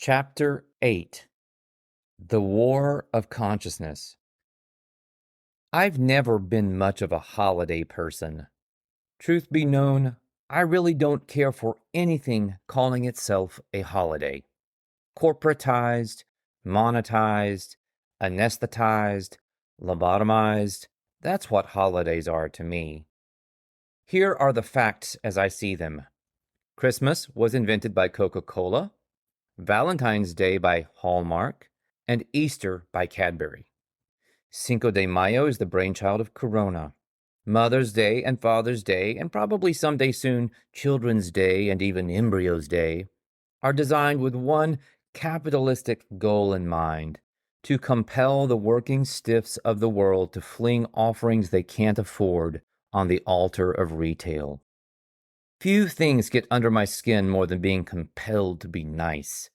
Chapter 8 The War of Consciousness. I've never been much of a holiday person. Truth be known, I really don't care for anything calling itself a holiday. Corporatized, monetized, anesthetized, lobotomized, that's what holidays are to me. Here are the facts as I see them. Christmas was invented by Coca-Cola, Valentine's Day by Hallmark, and Easter by Cadbury. Cinco de Mayo is the brainchild of Corona. Mother's Day and Father's Day, and probably someday soon Children's Day and even Embryo's Day, are designed with one capitalistic goal in mind: to compel the working stiffs of the world to fling offerings they can't afford on the altar of retail. Few things get under my skin more than being compelled to be nice.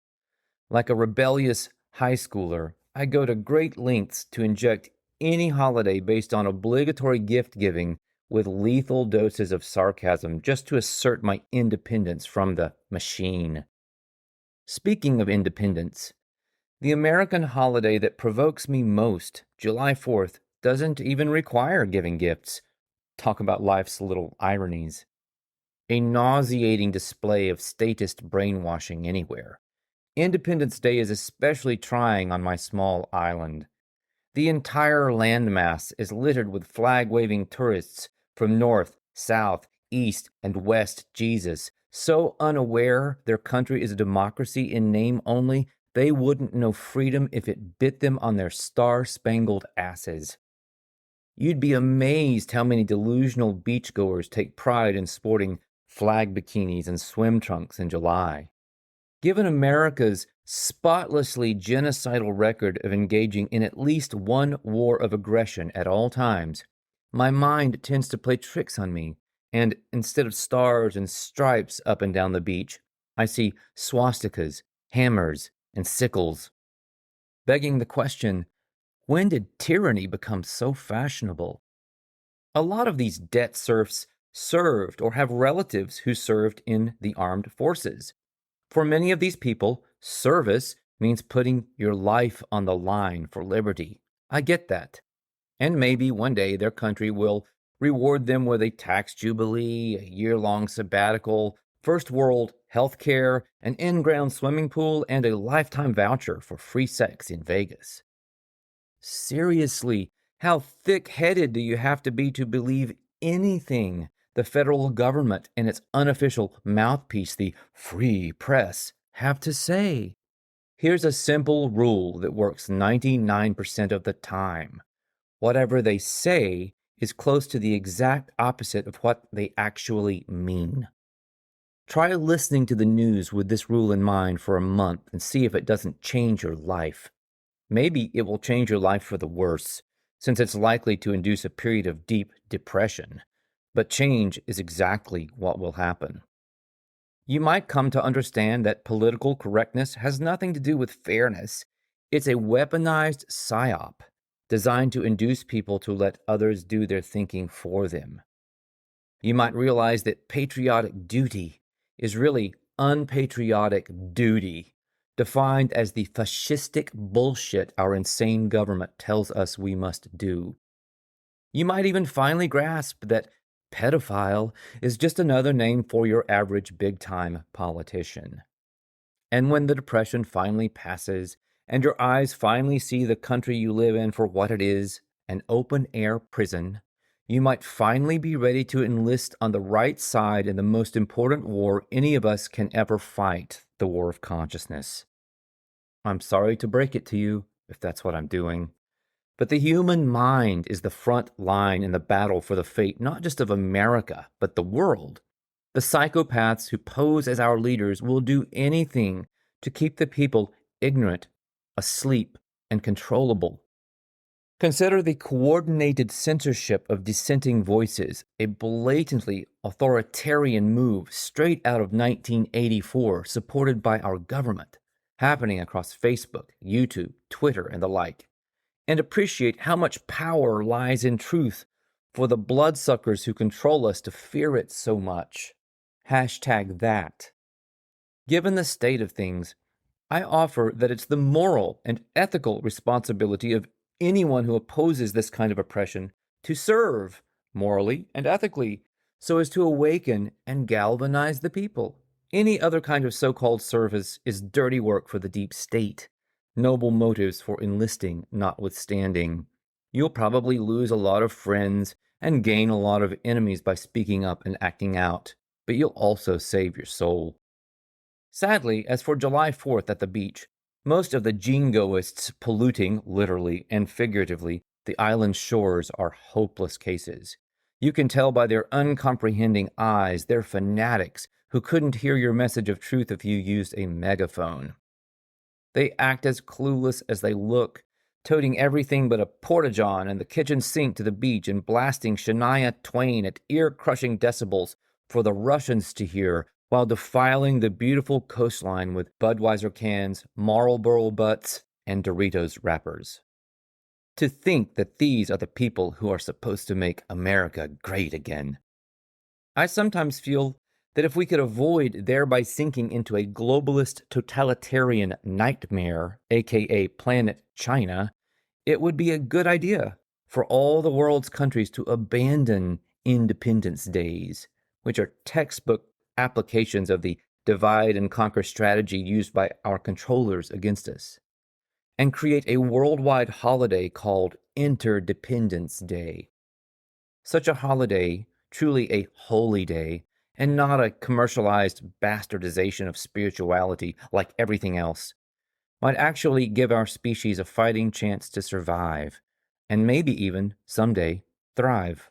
Like a rebellious high schooler, I go to great lengths to inject any holiday based on obligatory gift-giving with lethal doses of sarcasm just to assert my independence from the machine. Speaking of independence, the American holiday that provokes me most, July 4th, doesn't even require giving gifts. Talk about life's little ironies. A nauseating display of statist brainwashing anywhere. Independence Day is especially trying on my small island. The entire landmass is littered with flag-waving tourists from north, south, east, and west Jesus, so unaware their country is a democracy in name only, they wouldn't know freedom if it bit them on their star-spangled asses. You'd be amazed how many delusional beachgoers take pride in sporting flag bikinis and swim trunks in July. Given America's spotlessly genocidal record of engaging in at least one war of aggression at all times, my mind tends to play tricks on me, and instead of stars and stripes up and down the beach, I see swastikas, hammers, and sickles. Begging the question, when did tyranny become so fashionable? A lot of these debt serfs served or have relatives who served in the armed forces. For many of these people, service means putting your life on the line for liberty. I get that. And maybe one day their country will reward them with a tax jubilee, a year-long sabbatical, first world health care, an in-ground swimming pool, and a lifetime voucher for free sex in Vegas. Seriously, how thick-headed do you have to be to believe anything the federal government and its unofficial mouthpiece, the free press, have to say? Here's a simple rule that works 99% of the time. Whatever they say is close to the exact opposite of what they actually mean. Try listening to the news with this rule in mind for a month and see if it doesn't change your life. Maybe it will change your life for the worse, since it's likely to induce a period of deep depression. But change is exactly what will happen. You might come to understand that political correctness has nothing to do with fairness. It's a weaponized psyop designed to induce people to let others do their thinking for them. You might realize that patriotic duty is really unpatriotic duty, defined as the fascistic bullshit our insane government tells us we must do. You might even finally grasp that pedophile is just another name for your average big-time politician. And when the depression finally passes, and your eyes finally see the country you live in for what it is, an open-air prison, you might finally be ready to enlist on the right side in the most important war any of us can ever fight, the war of consciousness. I'm sorry to break it to you, if that's what I'm doing. But the human mind is the front line in the battle for the fate not just of America, but the world. The psychopaths who pose as our leaders will do anything to keep the people ignorant, asleep, and controllable. Consider the coordinated censorship of dissenting voices, a blatantly authoritarian move straight out of 1984, supported by our government, happening across Facebook, YouTube, Twitter, and the like. And appreciate how much power lies in truth for the bloodsuckers who control us to fear it so much. #that. Given the state of things, I offer that it's the moral and ethical responsibility of anyone who opposes this kind of oppression to serve morally and ethically so as to awaken and galvanize the people. Any other kind of so-called service is dirty work for the deep state, noble motives for enlisting notwithstanding. You'll probably lose a lot of friends and gain a lot of enemies by speaking up and acting out, but you'll also save your soul. Sadly, as for July 4th at the beach, most of the jingoists polluting, literally and figuratively, the island's shores are hopeless cases. You can tell by their uncomprehending eyes they're fanatics who couldn't hear your message of truth if you used a megaphone. They act as clueless as they look, toting everything but a porta-john and the kitchen sink to the beach and blasting Shania Twain at ear-crushing decibels for the Russians to hear while defiling the beautiful coastline with Budweiser cans, Marlboro butts, and Doritos wrappers. To think that these are the people who are supposed to make America great again. I sometimes feel that if we could avoid thereby sinking into a globalist totalitarian nightmare, aka Planet China, it would be a good idea for all the world's countries to abandon Independence Days, which are textbook applications of the divide and conquer strategy used by our controllers against us, and create a worldwide holiday called Interdependence Day. Such a holiday, truly a holy day, and not a commercialized bastardization of spirituality like everything else, might actually give our species a fighting chance to survive, and maybe even, someday, thrive.